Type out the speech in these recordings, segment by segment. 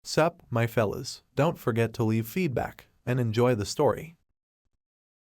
Sup, my fellas, don't forget to leave feedback, and enjoy the story.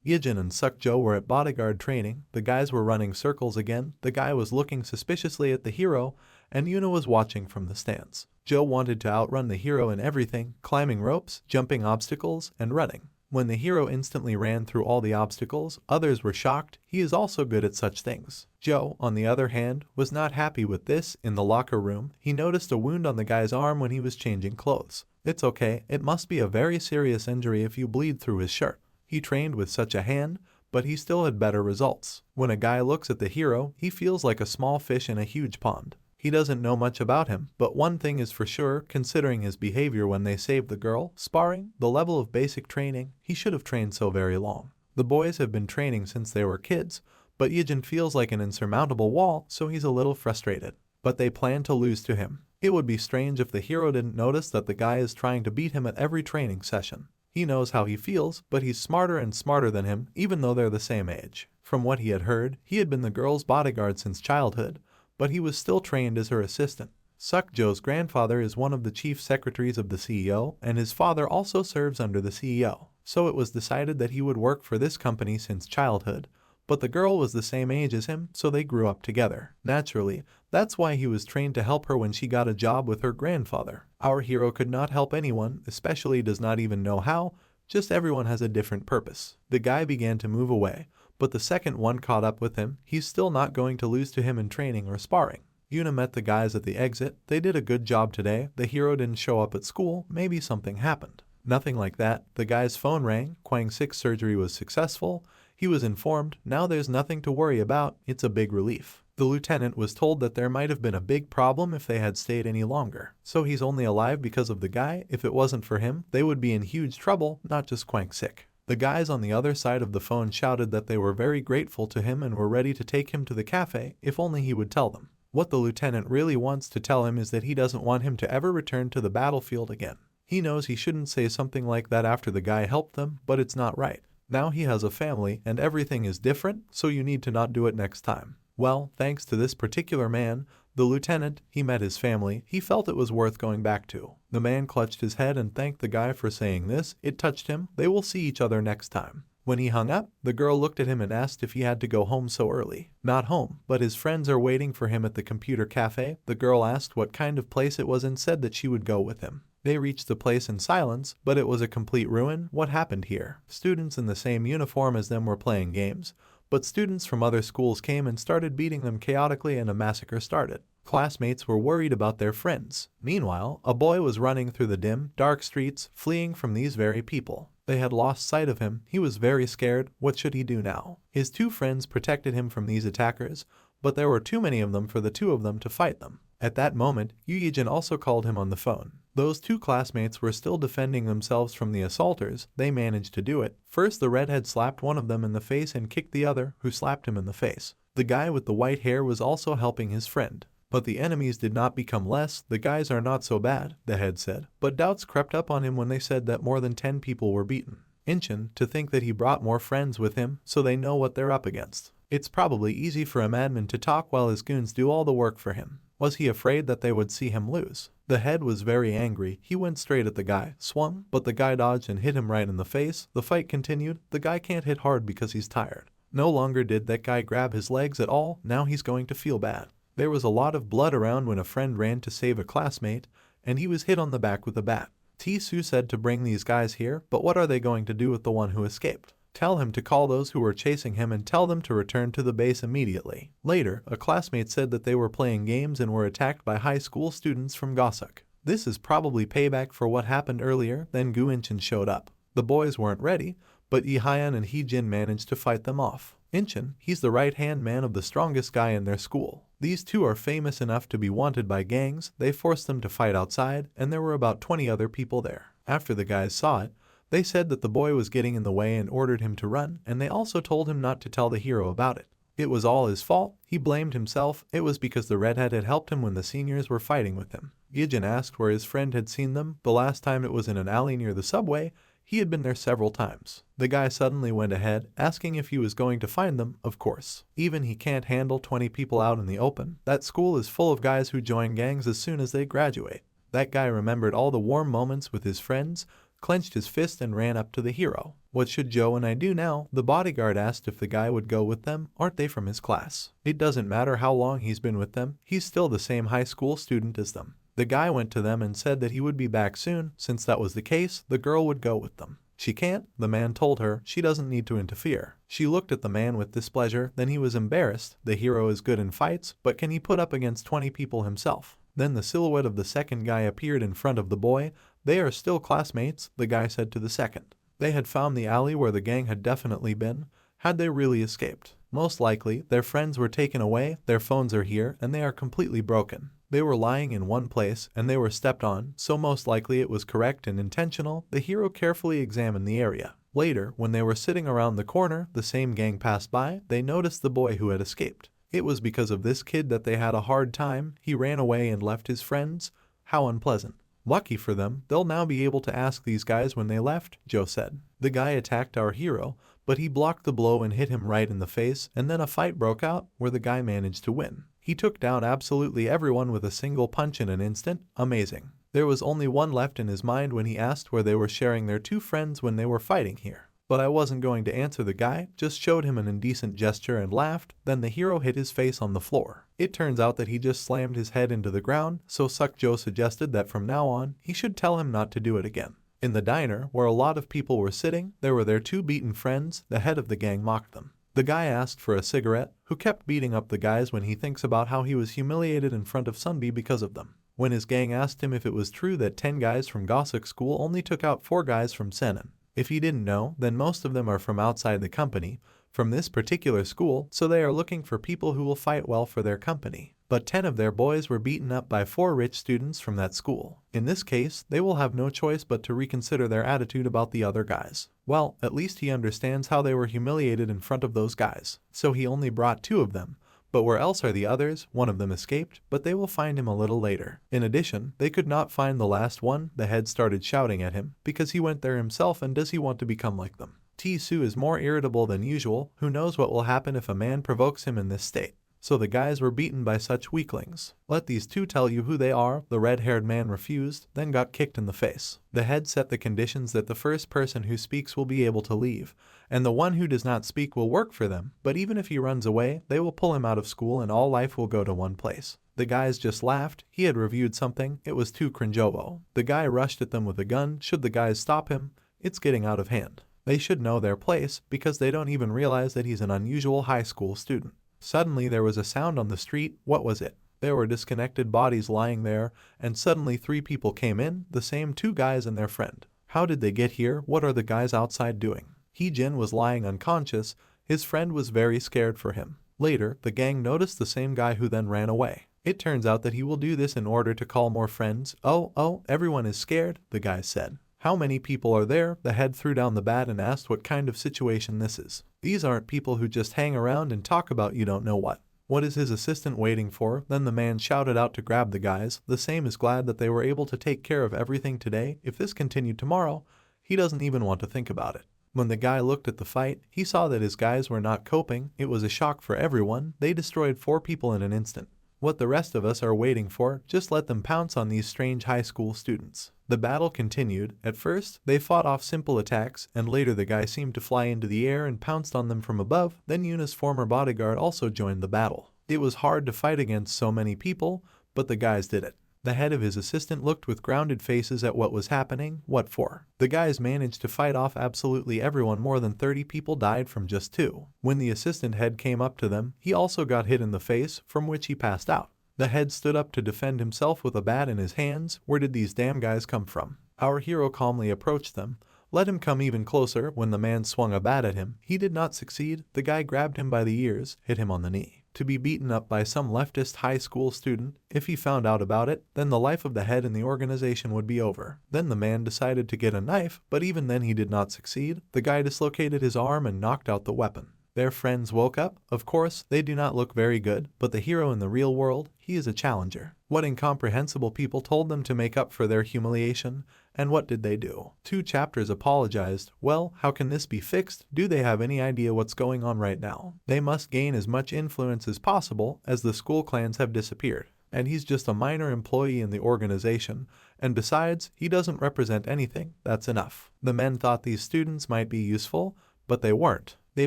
Ijin and Sukjo were at Bodyguard training, the guys were running circles again, the guy was looking suspiciously at the hero, and Yuna was watching from the stands. Joe wanted to outrun the hero in everything, climbing ropes, jumping obstacles, and running. When the hero instantly ran through all the obstacles, others were shocked. He is also good at such things. Joe, on the other hand, was not happy with this. In the locker room, he noticed a wound on the guy's arm when he was changing clothes. It's okay, it must be a very serious injury if you bleed through his shirt. He trained with such a hand, but he still had better results. When a guy looks at the hero, he feels like a small fish in a huge pond. He doesn't know much about him, but one thing is for sure, considering his behavior when they saved the girl, sparring, the level of basic training, he should have trained so very long. The boys have been training since they were kids, but Ijin feels like an insurmountable wall, so he's a little frustrated. But they plan to lose to him. It would be strange if the hero didn't notice that the guy is trying to beat him at every training session. He knows how he feels, but he's smarter and smarter than him, even though they're the same age. From what he had heard, he had been the girl's bodyguard since childhood, but he was still trained as her assistant. Sukjo's grandfather is one of the chief secretaries of the CEO, and his father also serves under the CEO. So it was decided that he would work for this company since childhood, but the girl was the same age as him, so they grew up together. Naturally, that's why he was trained to help her when she got a job with her grandfather. Our hero could not help anyone, especially does not even know how, just everyone has a different purpose. The guy began to move away, but the second one caught up with him. He's still not going to lose to him in training or sparring. Yuna met the guys at the exit. They did a good job today. The hero didn't show up at school. Maybe something happened. Nothing like that. The guy's phone rang. Kwang Sik's surgery was successful. He was informed. Now there's nothing to worry about. It's a big relief. The lieutenant was told that there might have been a big problem if they had stayed any longer. So he's only alive because of the guy. If it wasn't for him, they would be in huge trouble, not just Kwang Sik. The guys on the other side of the phone shouted that they were very grateful to him and were ready to take him to the cafe if only he would tell them. What the lieutenant really wants to tell him is that he doesn't want him to ever return to the battlefield again. He knows he shouldn't say something like that after the guy helped them, but it's not right. Now he has a family and everything is different, so you need to not do it next time. Well, thanks to this particular man, the lieutenant, he met his family. He felt it was worth going back to. The man clutched his head and thanked the guy for saying this. It touched him. They will see each other next time. When he hung up, the girl looked at him and asked if he had to go home so early. Not home, but his friends are waiting for him at the computer cafe. The girl asked what kind of place it was and said that she would go with him. They reached the place in silence, but it was a complete ruin. What happened here? Students in the same uniform as them were playing games, but students from other schools came and started beating them chaotically and a massacre started. Classmates were worried about their friends. Meanwhile, a boy was running through the dim, dark streets, fleeing from these very people. They had lost sight of him. He was very scared. What should he do now? His two friends protected him from these attackers, but there were too many of them for the two of them to fight them. At that moment, Yu also called him on the phone. Those two classmates were still defending themselves from the assaulters. They managed to do it. First, the redhead slapped one of them in the face and kicked the other, who slapped him in the face. The guy with the white hair was also helping his friend. But the enemies did not become less. The guys are not so bad, the head said. But doubts crept up on him when they said that more than 10 people were beaten. Inchin, to think that he brought more friends with him, so they know what they're up against. It's probably easy for a madman to talk while his goons do all the work for him. Was he afraid that they would see him lose? The head was very angry. He went straight at the guy, swung, but the guy dodged and hit him right in the face. The fight continued. The guy can't hit hard because he's tired. No longer did that guy grab his legs at all. Now he's going to feel bad. There was a lot of blood around when a friend ran to save a classmate, and he was hit on the back with a bat. T-Su said to bring these guys here, but what are they going to do with the one who escaped? Tell him to call those who were chasing him and tell them to return to the base immediately. Later, a classmate said that they were playing games and were attacked by high school students from Gosuk. This is probably payback for what happened earlier. Then Gu Inchin showed up. The boys weren't ready, but Ihayan and Heejin managed to fight them off. Inchin, he's the right-hand man of the strongest guy in their school. These two are famous enough to be wanted by gangs. They forced them to fight outside, and there were about 20 other people there. After the guys saw it, they said that the boy was getting in the way and ordered him to run, and they also told him not to tell the hero about it. It was all his fault. He blamed himself. It was because the redhead had helped him when the seniors were fighting with him. Ijin asked where his friend had seen them. The last time it was in an alley near the subway. He had been there several times. The guy suddenly went ahead, asking if he was going to find them. Of course. Even he can't handle 20 people out in the open. That school is full of guys who join gangs as soon as they graduate. That guy remembered all the warm moments with his friends, clenched his fist and ran up to the hero. "What should Joe and I do now?" The bodyguard asked if the guy would go with them. "Aren't they from his class?" "It doesn't matter how long he's been with them, he's still the same high school student as them." The guy went to them and said that he would be back soon. Since that was the case, the girl would go with them. "She can't," the man told her. "She doesn't need to interfere." She looked at the man with displeasure, then he was embarrassed. The hero is good in fights, but can he put up against 20 people himself? Then the silhouette of the second guy appeared in front of the boy. "They are still classmates," the guy said to the second. They had found the alley where the gang had definitely been. Had they really escaped? Most likely, their friends were taken away, their phones are here, and they are completely broken. They were lying in one place, and they were stepped on, so most likely it was correct and intentional. The hero carefully examined the area. Later, when they were sitting around the corner, the same gang passed by. They noticed the boy who had escaped. It was because of this kid that they had a hard time. He ran away and left his friends. How unpleasant. "Lucky for them, they'll now be able to ask these guys when they left," Joe said. "The guy attacked our hero, but he blocked the blow and hit him right in the face, and then a fight broke out where the guy managed to win. He took down absolutely everyone with a single punch in an instant. Amazing." There was only one left in his mind when he asked where they were sharing their two friends when they were fighting here. "But I wasn't going to answer." The guy just showed him an indecent gesture and laughed. Then the hero hit his face on the floor. It turns out that he just slammed his head into the ground, so Joe suggested that from now on, he should tell him not to do it again. In the diner, where a lot of people were sitting, there were their two beaten friends. The head of the gang mocked them. The guy asked for a cigarette, who kept beating up the guys when he thinks about how he was humiliated in front of Sunbi because of them. When his gang asked him if it was true that 10 guys from Gossip School only took out 4 guys from Senon. If he didn't know, then most of them are from outside the company, from this particular school, so they are looking for people who will fight well for their company. But 10 of their boys were beaten up by 4 rich students from that school. In this case, they will have no choice but to reconsider their attitude about the other guys. Well, at least he understands how they were humiliated in front of those guys. So he only brought 2 of them. But where else are the others? One of them escaped, but they will find him a little later. In addition, they could not find the last one. The head started shouting at him, because he went there himself, and does he want to become like them? T-Su is more irritable than usual. Who knows what will happen if a man provokes him in this state? So the guys were beaten by such weaklings. "Let these 2 tell you who they are." The red-haired man refused, then got kicked in the face. The head set the conditions that the first person who speaks will be able to leave, and the one who does not speak will work for them, but even if he runs away, they will pull him out of school and all life will go to one place. The guys just laughed. He had reviewed something. It was too cringeovo. The guy rushed at them with a gun. Should the guys stop him? It's getting out of hand. They should know their place, because they don't even realize that he's an unusual high school student. Suddenly there was a sound on the street. What was it? There were disconnected bodies lying there, and suddenly 3 people came in, the same 2 guys and their friend. How did they get here? What are the guys outside doing? Ijin was lying unconscious. His friend was very scared for him. Later, the gang noticed the same guy who then ran away. It turns out that he will do this in order to call more friends. Oh, everyone is scared," the guy said. "How many people are there?" The head threw down the bat and asked what kind of situation this is. "These aren't people who just hang around and talk about you don't know what." What is his assistant waiting for? Then the man shouted out to grab the guys. The same is glad that they were able to take care of everything today. If this continued tomorrow, he doesn't even want to think about it. When the guy looked at the fight, he saw that his guys were not coping. It was a shock for everyone. They destroyed 4 people in an instant. What the rest of us are waiting for, just let them pounce on these strange high school students. The battle continued. At first, they fought off simple attacks, and later the guy seemed to fly into the air and pounced on them from above. Then Yuna's former bodyguard also joined the battle. It was hard to fight against so many people, but the guys did it. The head of his assistant looked with grounded faces at what was happening. What for? The guys managed to fight off absolutely everyone. More than 30 people died from just 2. When the assistant head came up to them, he also got hit in the face, from which he passed out. The head stood up to defend himself with a bat in his hands. Where did these damn guys come from? Our hero calmly approached them. Let him come even closer. When the man swung a bat at him, he did not succeed. The guy grabbed him by the ears, hit him on the knee. To be beaten up by some leftist high school student, if he found out about it, then the life of the head and the organization would be over. Then the man decided to get a knife, but even then he did not succeed. The guy dislocated his arm and knocked out the weapon. Their friends woke up. Of course, they do not look very good, but the hero in the real world, he is a challenger. What incomprehensible people told them to make up for their humiliation, and what did they do? 2 chapters apologized. Well, how can this be fixed? Do they have any idea what's going on right now? They must gain as much influence as possible, as the school clans have disappeared. and he's just a minor employee in the organization, and besides, he doesn't represent anything. That's enough. The men thought these students might be useful, but they weren't. They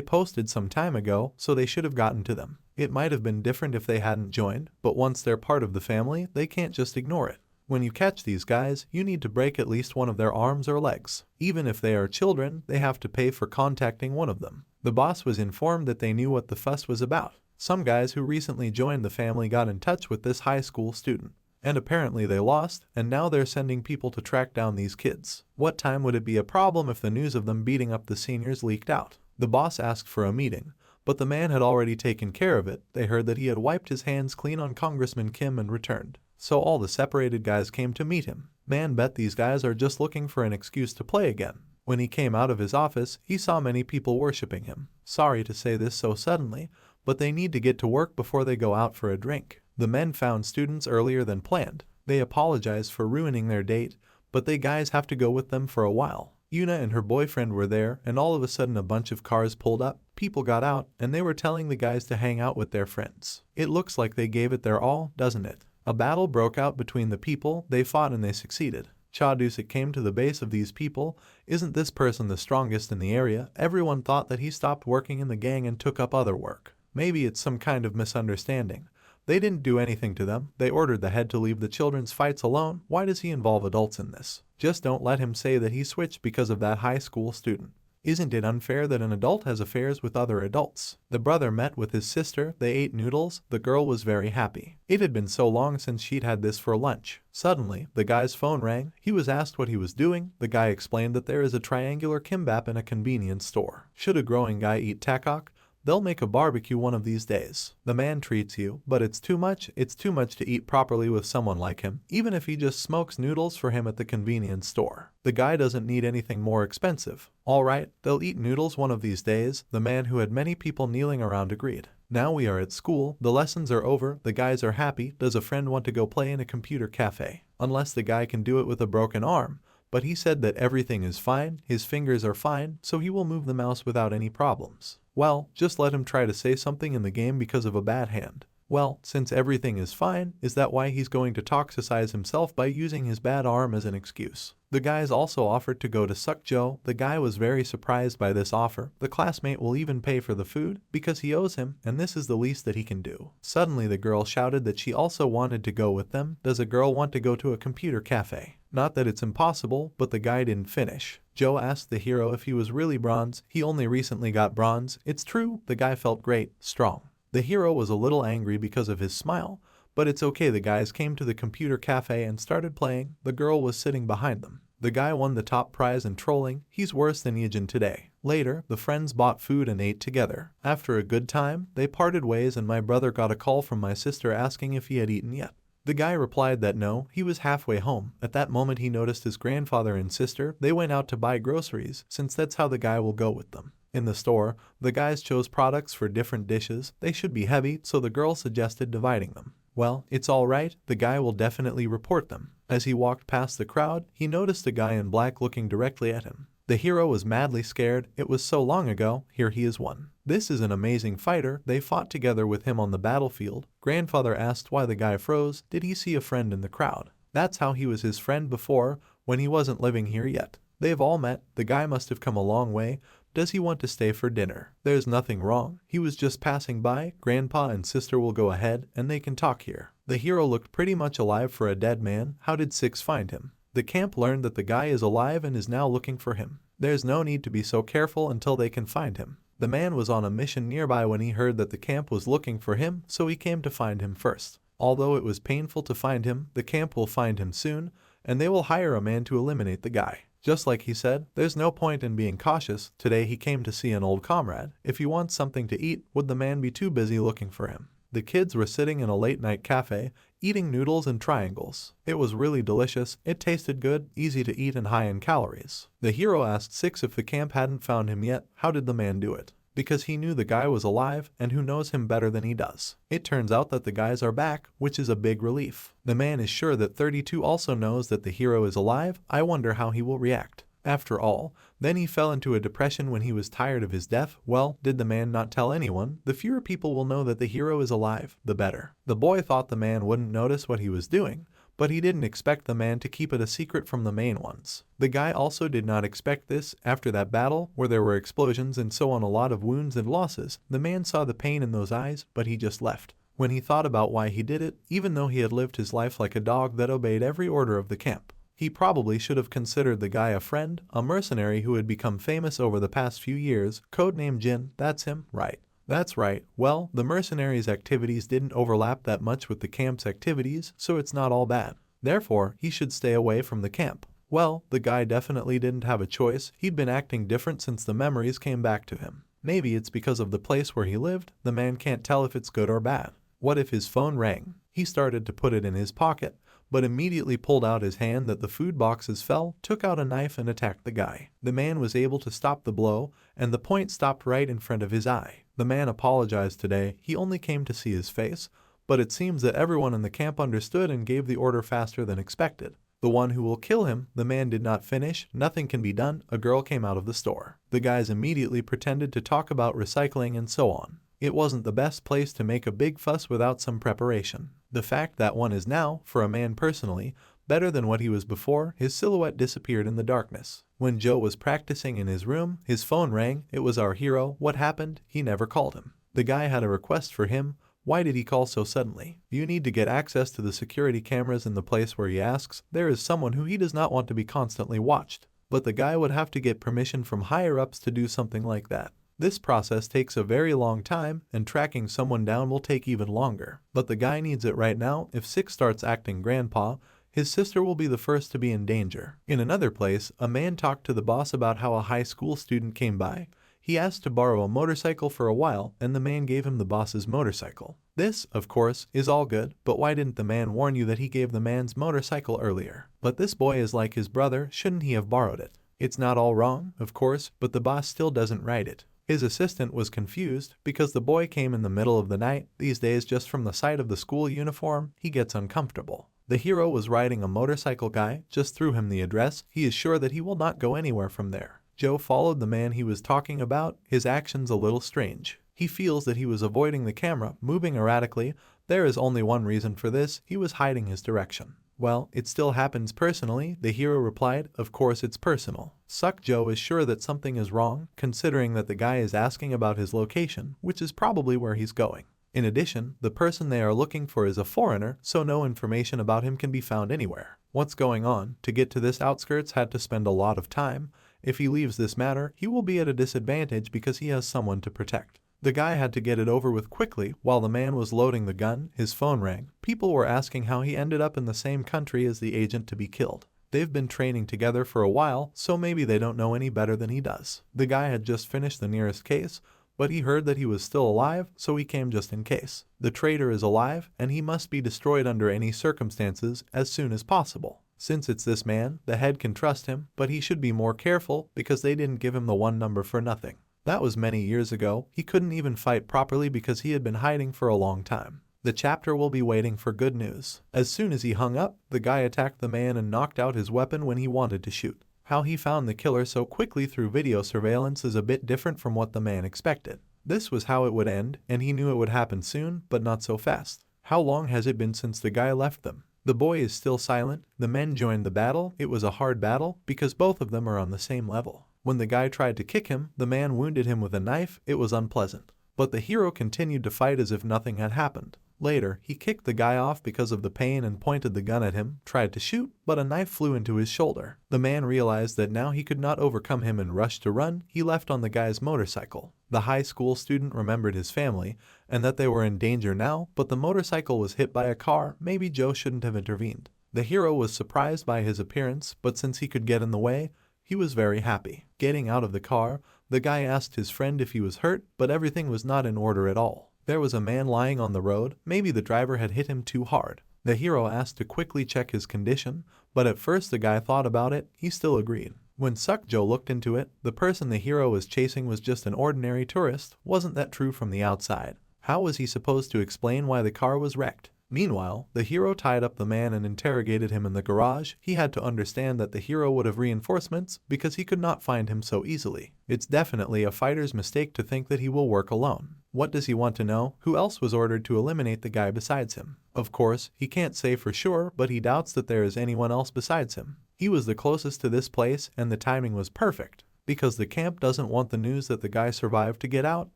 posted some time ago, so they should have gotten to them. It might have been different if they hadn't joined, but once they're part of the family, they can't just ignore it. When you catch these guys, you need to break at least one of their arms or legs. Even if they are children, they have to pay for contacting one of them. The boss was informed that they knew what the fuss was about. Some guys who recently joined the family got in touch with this high school student, and apparently they lost, and now they're sending people to track down these kids. What time would it be a problem if the news of them beating up the seniors leaked out? The boss asked for a meeting, but the man had already taken care of it. They heard that he had wiped his hands clean on Congressman Kim and returned. So all the separated guys came to meet him. Man bet these guys are just looking for an excuse to play again. When he came out of his office, he saw many people worshipping him. Sorry to say this so suddenly, but they need to get to work before they go out for a drink. The men found students earlier than planned. They apologized for ruining their date, but they guys have to go with them for a while. Yuna and her boyfriend were there, and all of a sudden a bunch of cars pulled up, people got out, and they were telling the guys to hang out with their friends. It looks like they gave it their all, doesn't it? A battle broke out between the people. They fought and they succeeded. Chadusik came to the base of these people. Isn't this person the strongest in the area? Everyone thought that he stopped working in the gang and took up other work. Maybe it's some kind of misunderstanding. They didn't do anything to them. They ordered the head to leave the children's fights alone. Why does he involve adults in this? Just don't let him say that he switched because of that high school student. Isn't it unfair that an adult has affairs with other adults? The brother met with his sister. They ate noodles. The girl was very happy. It had been so long since she'd had this for lunch. Suddenly, the guy's phone rang. He was asked what he was doing. The guy explained that there is a triangular kimbap in a convenience store. Should a growing guy eat takok? They'll make a barbecue one of these days. The man treats you, but it's too much to eat properly with someone like him, even if he just smokes noodles for him at the convenience store. The guy doesn't need anything more expensive. Alright, they'll eat noodles one of these days, the man who had many people kneeling around agreed. Now we are at school, the lessons are over, the guys are happy. Does a friend want to go play in a computer cafe? Unless the guy can do it with a broken arm. But he said that everything is fine, his fingers are fine, so he will move the mouse without any problems. Well, just let him try to say something in the game because of a bad hand. Well, since everything is fine, is that why he's going to toxicize himself by using his bad arm as an excuse? The guys also offered to go to Sukjo. The guy was very surprised by this offer. The classmate will even pay for the food because he owes him, and this is the least that he can do. Suddenly the girl shouted that she also wanted to go with them. Does a girl want to go to a computer cafe? Not that it's impossible, but the guy didn't finish. Joe asked the hero if he was really bronze. He only recently got bronze. It's true, the guy felt great, strong. The hero was a little angry because of his smile, but it's okay. The guys came to the computer cafe and started playing. The girl was sitting behind them. The guy won the top prize in trolling. He's worse than Ijin today. Later, the friends bought food and ate together. After a good time, they parted ways and my brother got a call from my sister asking if he had eaten yet. The guy replied that no, he was halfway home. At that moment he noticed his grandfather and sister. They went out to buy groceries, since that's how the guy will go with them. In the store, the guys chose products for different dishes. They should be heavy, so the girl suggested dividing them. Well, it's alright, the guy will definitely report them. As he walked past the crowd, he noticed a guy in black looking directly at him. The hero was madly scared. It was so long ago. Here he is one. This is an amazing fighter. They fought together with him on the battlefield. Grandfather asked why the guy froze. Did he see a friend in the crowd? That's how he was his friend before, when he wasn't living here yet. They've all met. The guy must have come a long way. Does he want to stay for dinner? There's nothing wrong. He was just passing by. Grandpa and sister will go ahead, and they can talk here. The hero looked pretty much alive for a dead man. How did Six find him? The camp learned that the guy is alive and is now looking for him. There's no need to be so careful until they can find him. The man was on a mission nearby when he heard that the camp was looking for him, so he came to find him first. Although it was painful to find him, the camp will find him soon, and they will hire a man to eliminate the guy. Just like he said, there's no point in being cautious. Today he came to see an old comrade. If he wants something to eat, would the man be too busy looking for him? The kids were sitting in a late-night cafe, eating noodles and triangles. It was really delicious. It tasted good, easy to eat and high in calories. The hero asked Six if the camp hadn't found him yet. How did the man do it? Because he knew the guy was alive, and who knows him better than he does. It turns out that the guys are back, which is a big relief. The man is sure that 32 also knows that the hero is alive. I wonder how he will react. After all, then he fell into a depression when he was tired of his death. Well, did the man not tell anyone? The fewer people will know that the hero is alive, the better. The boy thought the man wouldn't notice what he was doing, but he didn't expect the man to keep it a secret from the main ones. The guy also did not expect this. After that battle, where there were explosions and so on, a lot of wounds and losses, the man saw the pain in those eyes, but he just left. When he thought about why he did it, even though he had lived his life like a dog that obeyed every order of the camp, he probably should have considered the guy a friend, a mercenary who had become famous over the past few years, codenamed Jin. That's him, right? That's right. Well, the mercenary's activities didn't overlap that much with the camp's activities, so it's not all bad. Therefore, he should stay away from the camp. Well, the guy definitely didn't have a choice. He'd been acting different since the memories came back to him. Maybe it's because of the place where he lived. The man can't tell if it's good or bad. What if his phone rang? He started to put it in his pocket, but immediately pulled out his hand that the food boxes fell, took out a knife and attacked the guy. The man was able to stop the blow, and the point stopped right in front of his eye. The man apologized today. He only came to see his face, but it seems that everyone in the camp understood and gave the order faster than expected. The one who will kill him. The man did not finish. Nothing can be done. A girl came out of the store. The guys immediately pretended to talk about recycling and so on. It wasn't the best place to make a big fuss without some preparation. The fact that one is now, for a man personally, better than what he was before. His silhouette disappeared in the darkness. When Joe was practicing in his room, his phone rang. It was our hero. What happened? He never called him. The guy had a request for him. Why did he call so suddenly? You need to get access to the security cameras in the place where he asks. There is someone who he does not want to be constantly watched. But the guy would have to get permission from higher-ups to do something like that. This process takes a very long time, and tracking someone down will take even longer. But the guy needs it right now. If Six starts acting grandpa, his sister will be the first to be in danger. In another place, a man talked to the boss about how a high school student came by. He asked to borrow a motorcycle for a while, and the man gave him the boss's motorcycle. This, of course, is all good, but why didn't the man warn you that he gave the man's motorcycle earlier? But this boy is like his brother. Shouldn't he have borrowed it? It's not all wrong, of course, but the boss still doesn't write it. His assistant was confused because the boy came in the middle of the night. These days, just from the sight of the school uniform, he gets uncomfortable. The hero was riding a motorcycle. Guy just threw him the address. He is sure that he will not go anywhere from there. Joe followed the man he was talking about. His actions a little strange. He feels that he was avoiding the camera, moving erratically. There is only one reason for this. He was hiding his direction. Well, it still happens personally, the hero replied. Of course it's personal. Joe is sure that something is wrong, considering that the guy is asking about his location, which is probably where he's going. In addition, the person they are looking for is a foreigner, so no information about him can be found anywhere. What's going on? To get to this outskirts had to spend a lot of time. If he leaves this matter, he will be at a disadvantage because he has someone to protect. The guy had to get it over with quickly. While the man was loading the gun, his phone rang. People were asking how he ended up in the same country as the agent to be killed. They've been training together for a while, so maybe they don't know any better than he does. The guy had just finished the nearest case, but he heard that he was still alive, so he came just in case. The traitor is alive, and he must be destroyed under any circumstances as soon as possible. Since it's this man, the head can trust him, but he should be more careful because they didn't give him the one number for nothing. That was many years ago. He couldn't even fight properly because he had been hiding for a long time. The chapter will be waiting for good news. As soon as he hung up, the guy attacked the man and knocked out his weapon when he wanted to shoot. How he found the killer so quickly through video surveillance is a bit different from what the man expected. This was how it would end, and he knew it would happen soon, but not so fast. How long has it been since the guy left them? The boy is still silent. The men joined the battle. It was a hard battle because both of them are on the same level. When the guy tried to kick him, the man wounded him with a knife. It was unpleasant. But the hero continued to fight as if nothing had happened. Later, he kicked the guy off because of the pain and pointed the gun at him, tried to shoot, but a knife flew into his shoulder. The man realized that now he could not overcome him and rushed to run. He left on the guy's motorcycle. The high school student remembered his family and that they were in danger now, but the motorcycle was hit by a car. Maybe Joe shouldn't have intervened. The hero was surprised by his appearance, but since he could get in the way, he was very happy. Getting out of the car, the guy asked his friend if he was hurt, but everything was not in order at all. There was a man lying on the road. Maybe the driver had hit him too hard. The hero asked to quickly check his condition, but at first the guy thought about it. He still agreed. When Joe looked into it, the person the hero was chasing was just an ordinary tourist. Wasn't that true from the outside? How was he supposed to explain why the car was wrecked? Meanwhile, the hero tied up the man and interrogated him in the garage. He had to understand that the hero would have reinforcements because he could not find him so easily. It's definitely a fighter's mistake to think that he will work alone. What does he want to know? Who else was ordered to eliminate the guy besides him? Of course, he can't say for sure, but he doubts that there is anyone else besides him. He was the closest to this place and the timing was perfect. Because the camp doesn't want the news that the guy survived to get out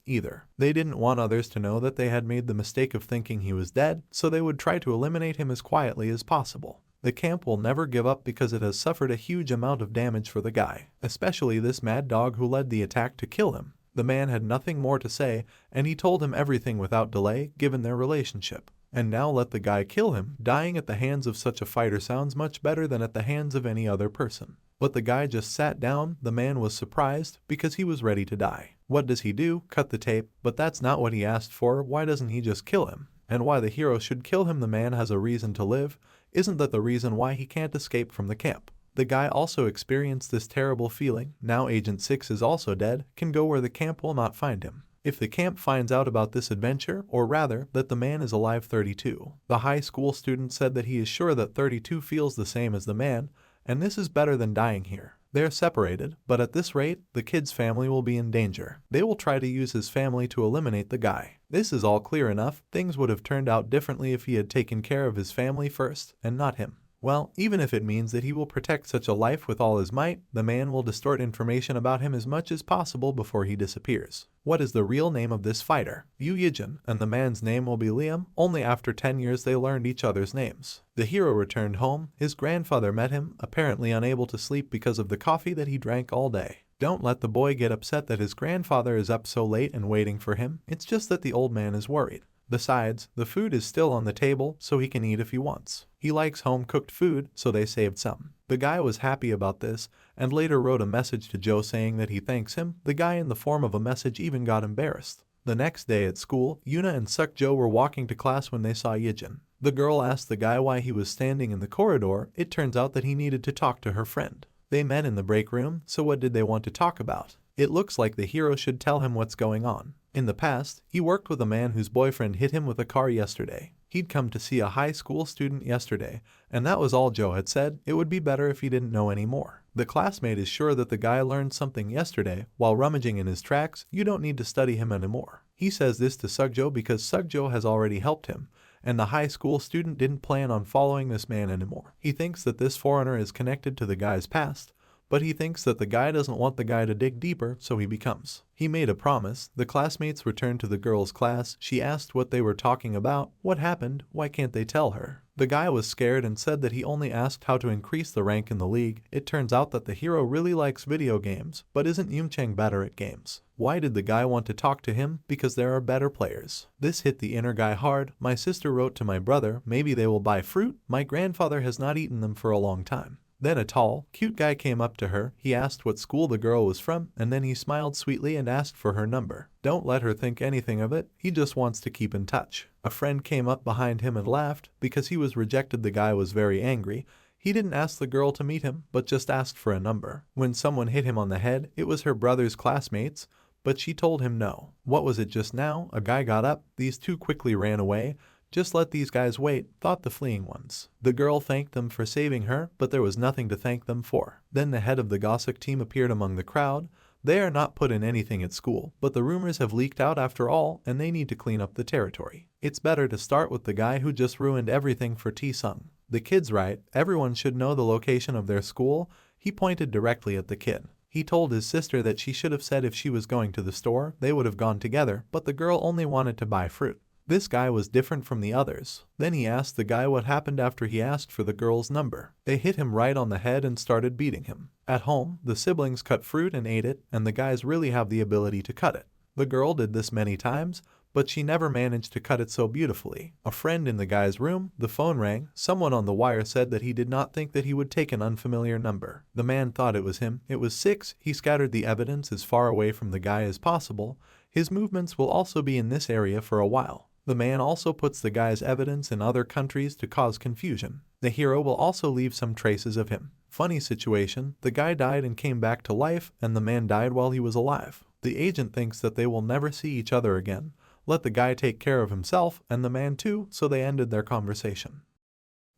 either. They didn't want others to know that they had made the mistake of thinking he was dead, so they would try to eliminate him as quietly as possible. The camp will never give up because it has suffered a huge amount of damage for the guy, especially this mad dog who led the attack to kill him. The man had nothing more to say, and he told him everything without delay, given their relationship. And now let the guy kill him. Dying at the hands of such a fighter sounds much better than at the hands of any other person. But the guy just sat down. The man was surprised because he was ready to die. What does he do? Cut the tape. But that's not what he asked for. Why doesn't he just kill him? And why the hero should kill him? The man has a reason to live. Isn't that the reason why he can't escape from the camp? The guy also experienced this terrible feeling. Now Agent 6 is also dead, can go where the camp will not find him. If the camp finds out about this adventure, or rather, that the man is alive, 32. The high school student said that he is sure that 32 feels the same as the man, and this is better than dying here. They are separated, but at this rate, the kid's family will be in danger. They will try to use his family to eliminate the guy. This is all clear enough. Things would have turned out differently if he had taken care of his family first, and not him. Well, even if it means that he will protect such a life with all his might, the man will distort information about him as much as possible before he disappears. What is the real name of this fighter? Ijin, and the man's name will be Liam. Only after 10 years they learned each other's names. The hero returned home. His grandfather met him, apparently unable to sleep because of the coffee that he drank all day. Don't let the boy get upset that his grandfather is up so late and waiting for him. It's just that the old man is worried. Besides, the food is still on the table, so he can eat if he wants. He likes home-cooked food, so they saved some. The guy was happy about this, and later wrote a message to Joe saying that he thanks him. The guy in the form of a message even got embarrassed. The next day at school, Yuna and Suk-jo were walking to class when they saw Ijin. The girl asked the guy why he was standing in the corridor. It turns out that he needed to talk to her friend. They met in the break room, so what did they want to talk about? It looks like the hero should tell him what's going on. In the past, he worked with a man whose boyfriend hit him with a car yesterday. He'd come to see a high school student yesterday, and that was all Joe had said. It would be better if he didn't know any more. The classmate is sure that the guy learned something yesterday while rummaging in his tracks. You don't need to study him anymore. He says this to Suk-jo because Suk-jo has already helped him, and the high school student didn't plan on following this man anymore. He thinks that this foreigner is connected to the guy's past, but he thinks that the guy doesn't want the guy to dig deeper, so he becomes. He made a promise. The classmates returned to the girl's class. She asked what they were talking about. What happened? Why can't they tell her? The guy was scared and said that he only asked how to increase the rank in the league. It turns out that the hero really likes video games, but isn't Yumchang better at games? Why did the guy want to talk to him? Because there are better players. This hit the inner guy hard. My sister wrote to my brother, maybe they will buy fruit. My grandfather has not eaten them for a long time. Then a tall, cute guy came up to her. He asked what school the girl was from, and then he smiled sweetly and asked for her number. Don't let her think anything of it. He just wants to keep in touch. A friend came up behind him and laughed. Because he was rejected, the guy was very angry. He didn't ask the girl to meet him, but just asked for a number. When someone hit him on the head, it was her brother's classmates, but she told him no. What was it just now? A guy got up. These two quickly ran away. Just let these guys wait, thought the fleeing ones. The girl thanked them for saving her, but there was nothing to thank them for. Then the head of the gossip team appeared among the crowd. They are not put in anything at school, but the rumors have leaked out after all, and they need to clean up the territory. It's better to start with the guy who just ruined everything for T-Sung. The kid's right, everyone should know the location of their school. He pointed directly at the kid. He told his sister that she should have said if she was going to the store, they would have gone together, but the girl only wanted to buy fruit. This guy was different from the others. Then he asked the guy what happened after he asked for the girl's number. They hit him right on the head and started beating him. At home, the siblings cut fruit and ate it, and the guys really have the ability to cut it. The girl did this many times, but she never managed to cut it so beautifully. A friend in the guy's room, the phone rang. Someone on the wire said that he did not think that he would take an unfamiliar number. The man thought it was him. It was 6. He scattered the evidence as far away from the guy as possible. His movements will also be in this area for a while. The man also puts the guy's evidence in other countries to cause confusion. The hero will also leave some traces of him. Funny situation, the guy died and came back to life, and the man died while he was alive. The agent thinks that they will never see each other again. let the guy take care of himself and the man too, so they ended their conversation.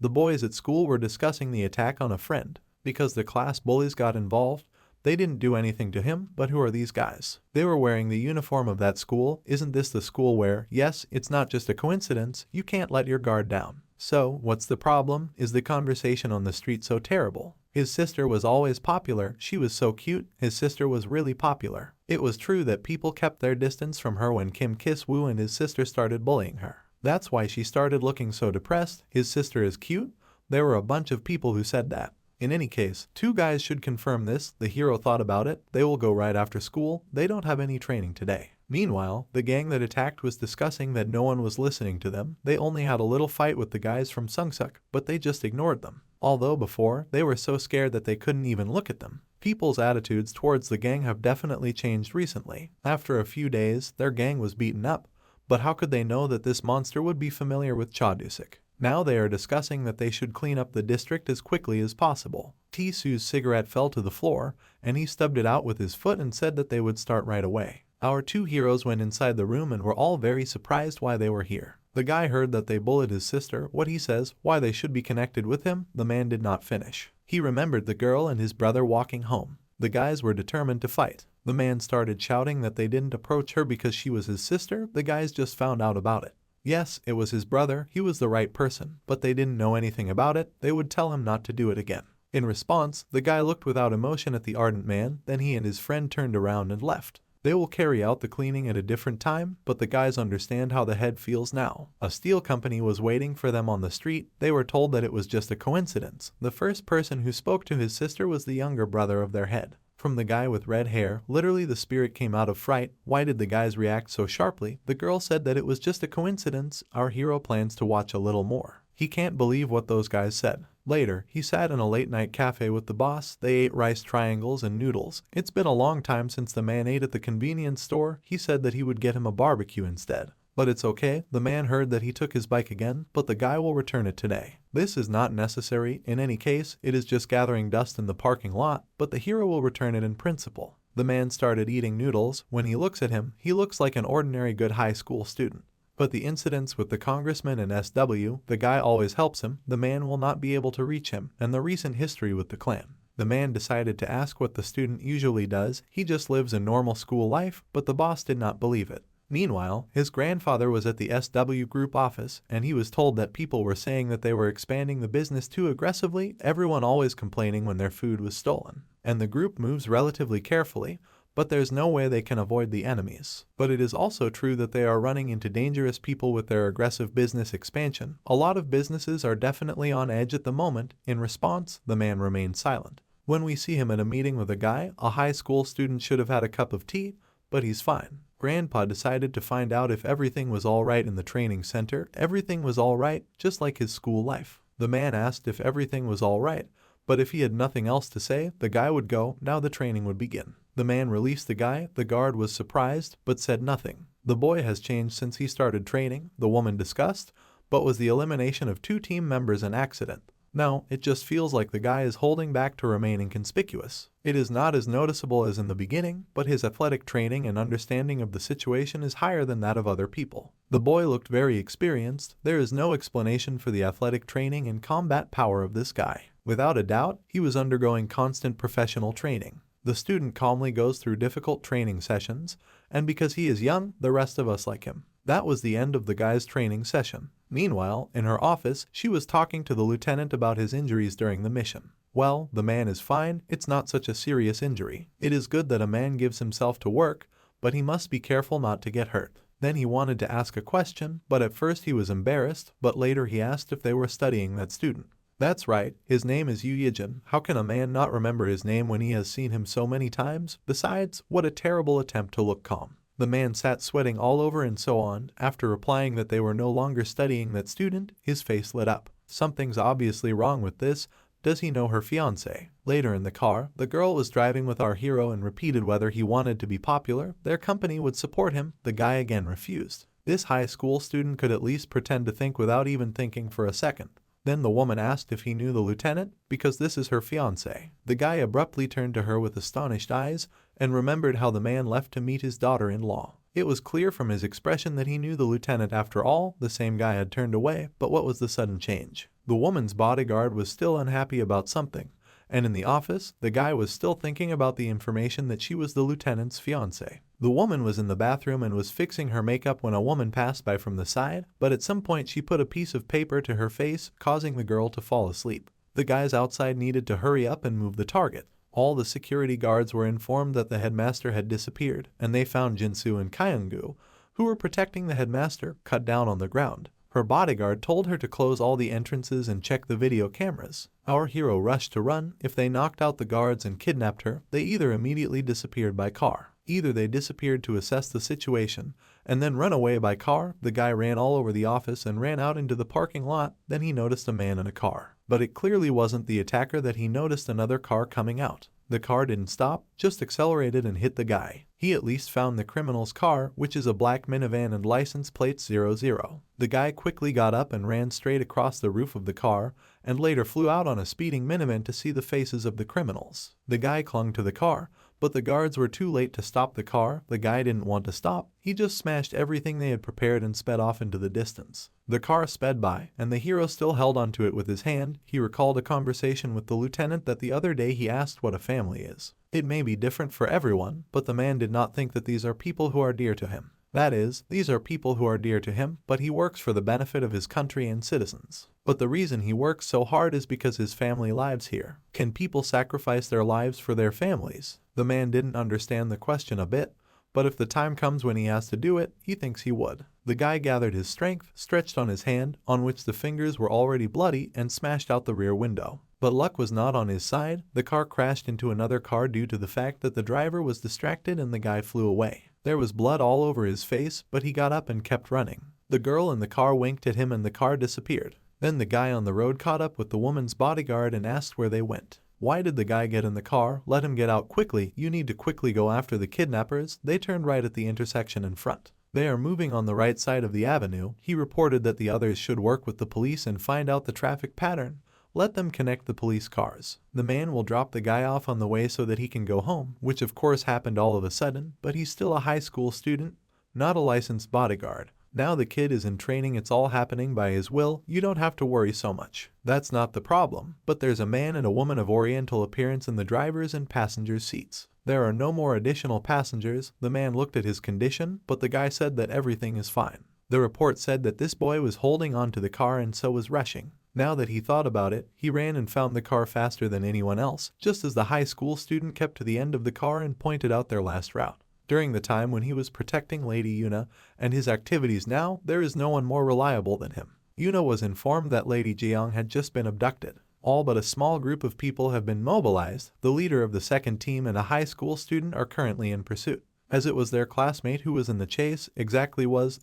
The boys at school were discussing the attack on a friend. Because the class bullies got involved, they didn't do anything to him, but who are these guys? They were wearing the uniform of that school. Isn't this the school where, yes, it's not just a coincidence, you can't let your guard down. So, what's the problem? Is the conversation on the street so terrible? His sister was always popular, she was so cute, his sister was really popular. It was true that people kept their distance from her when Kim Kis-woo and his sister started bullying her. That's why she started looking so depressed. His sister is cute? There were a bunch of people who said that. In any case, two guys should confirm this. The hero thought about it. They will go right after school. They don't have any training today. Meanwhile, the gang that attacked was discussing that no one was listening to them. They only had a little fight with the guys from Sungsuk, but they just ignored them. Although before, they were so scared that they couldn't even look at them. People's attitudes towards the gang have definitely changed recently. After a few days, their gang was beaten up. But how could they know that this monster would be familiar with Chadusik? Now they are discussing that they should clean up the district as quickly as possible. Tisu's cigarette fell to the floor, and he stubbed it out with his foot and said that they would start right away. Our two heroes went inside the room and were all very surprised why they were here. The guy heard that they bullied his sister. What he says, why they should be connected with him, the man did not finish. He remembered the girl and his brother walking home. The guys were determined to fight. The man started shouting that they didn't approach her because she was his sister. The guys just found out about it. Yes, it was his brother, he was the right person, but they didn't know anything about it. They would tell him not to do it again. In response, the guy looked without emotion at the ardent man, then he and his friend turned around and left. They will carry out the cleaning at a different time, but the guys understand how the head feels now. A steel company was waiting for them on the street. They were told that it was just a coincidence. The first person who spoke to his sister was the younger brother of their head. From the guy with red hair, literally the spirit came out of fright. Why did the guys react so sharply? The girl said that it was just a coincidence. Our hero plans to watch a little more. He can't believe what those guys said. Later, he sat in a late-night cafe with the boss. They ate rice triangles and noodles. It's been a long time since the man ate at the convenience store. He said that he would get him a barbecue instead. But it's okay, the man heard that he took his bike again, but the guy will return it today. This is not necessary. In any case, it is just gathering dust in the parking lot, but the hero will return it in principle. The man started eating noodles. When he looks at him, he looks like an ordinary good high school student. But the incidents with the congressman and SW, the guy always helps him, the man will not be able to reach him, and the recent history with the clan. The man decided to ask what the student usually does. He just lives a normal school life, but the boss did not believe it. Meanwhile, his grandfather was at the SW group office, and he was told that people were saying that they were expanding the business too aggressively, everyone always complaining when their food was stolen. And the group moves relatively carefully, but there's no way they can avoid the enemies. But it is also true that they are running into dangerous people with their aggressive business expansion. A lot of businesses are definitely on edge at the moment. In response, the man remained silent. When we see him at a meeting with a guy, a high school student should have had a cup of tea, but he's fine. Grandpa decided to find out if everything was alright in the training center. Everything was alright, just like his school life. The man asked if everything was alright, but if he had nothing else to say, the guy would go. Now the training would begin. The man released the guy. The guard was surprised, but said nothing. The boy has changed since he started training, the woman discussed, but was the elimination of 2 team members an accident? No, it just feels like the guy is holding back to remain inconspicuous. It is not as noticeable as in the beginning, but his athletic training and understanding of the situation is higher than that of other people. The boy looked very experienced. There is no explanation for the athletic training and combat power of this guy. Without a doubt, he was undergoing constant professional training. The student calmly goes through difficult training sessions, and because he is young, the rest of us like him. That was the end of the guy's training session. Meanwhile, in her office, she was talking to the lieutenant about his injuries during the mission. Well, the man is fine. It's not such a serious injury. It is good that a man gives himself to work, but he must be careful not to get hurt. Then he wanted to ask a question, but at first he was embarrassed, but later he asked if they were studying that student. That's right, his name is Ijin. How can a man not remember his name when he has seen him so many times? Besides, what a terrible attempt to look calm. The man sat sweating all over and so on. After replying that they were no longer studying that student, his face lit up. Something's obviously wrong with this. Does he know her fiancé? Later in the car, the girl was driving with our hero and repeated whether he wanted to be popular. Their company would support him. The guy again refused. This high school student could at least pretend to think without even thinking for a second. Then the woman asked if he knew the lieutenant, because this is her fiancé. The guy abruptly turned to her with astonished eyes and remembered how the man left to meet his daughter-in-law. It was clear from his expression that he knew the lieutenant. After all, the same guy had turned away, but what was the sudden change? The woman's bodyguard was still unhappy about something, and in the office, the guy was still thinking about the information that she was the lieutenant's fiancée. The woman was in the bathroom and was fixing her makeup when a woman passed by from the side, but at some point she put a piece of paper to her face, causing the girl to fall asleep. The guys outside needed to hurry up and move the target. All the security guards were informed that the headmaster had disappeared, and they found Jinsu and Kyungu, who were protecting the headmaster, cut down on the ground. Her bodyguard told her to close all the entrances and check the video cameras. Our hero rushed to run. If they knocked out the guards and kidnapped her, they either immediately disappeared by car. Either they disappeared to assess the situation and then run away by car. The guy ran all over the office and ran out into the parking lot. Then he noticed a man in a car. But it clearly wasn't the attacker that he noticed another car coming out. The car didn't stop, just accelerated and hit the guy. He at least found the criminal's car, which is a black minivan and license plate 00. The guy quickly got up and ran straight across the roof of the car, and later flew out on a speeding minivan to see the faces of the criminals. The guy clung to the car, but the guards were too late to stop the car. The guy didn't want to stop. He just smashed everything they had prepared and sped off into the distance. The car sped by, and the hero still held onto it with his hand. He recalled a conversation with the lieutenant that the other day he asked what a family is. It may be different for everyone, but the man did not think that these are people who are dear to him. That is, these are people who are dear to him, but he works for the benefit of his country and citizens. But the reason he works so hard is because his family lives here. Can people sacrifice their lives for their families? The man didn't understand the question a bit, but if the time comes when he has to do it, he thinks he would. The guy gathered his strength, stretched on his hand, on which the fingers were already bloody, and smashed out the rear window. But luck was not on his side. The car crashed into another car due to the fact that the driver was distracted and the guy flew away. There was blood all over his face, but he got up and kept running. The girl in the car winked at him and the car disappeared. Then the guy on the road caught up with the woman's bodyguard and asked where they went. Why did the guy get in the car? Let him get out quickly. You need to quickly go after the kidnappers. They turned right at the intersection in front. They are moving on the right side of the avenue. He reported that the others should work with the police and find out the traffic pattern. Let them connect the police cars. The man will drop the guy off on the way so that he can go home, which of course happened all of a sudden, but he's still a high school student, not a licensed bodyguard. Now the kid is in training, it's all happening by his will. You don't have to worry so much. That's not the problem, but there's a man and a woman of oriental appearance in the driver's and passenger's seats. There are no more additional passengers. The man looked at his condition, but the guy said that everything is fine. The report said that this boy was holding on to the car and so was rushing. Now that he thought about it, he ran and found the car faster than anyone else, just as the high school student kept to the end of the car and pointed out their last route. During the time when he was protecting Lady Yuna and his activities now, there is no one more reliable than him. Yuna was informed that Lady Jeong had just been abducted. All but a small group of people have been mobilized. The leader of the second team and a high school student are currently in pursuit. As it was their classmate who was in the chase,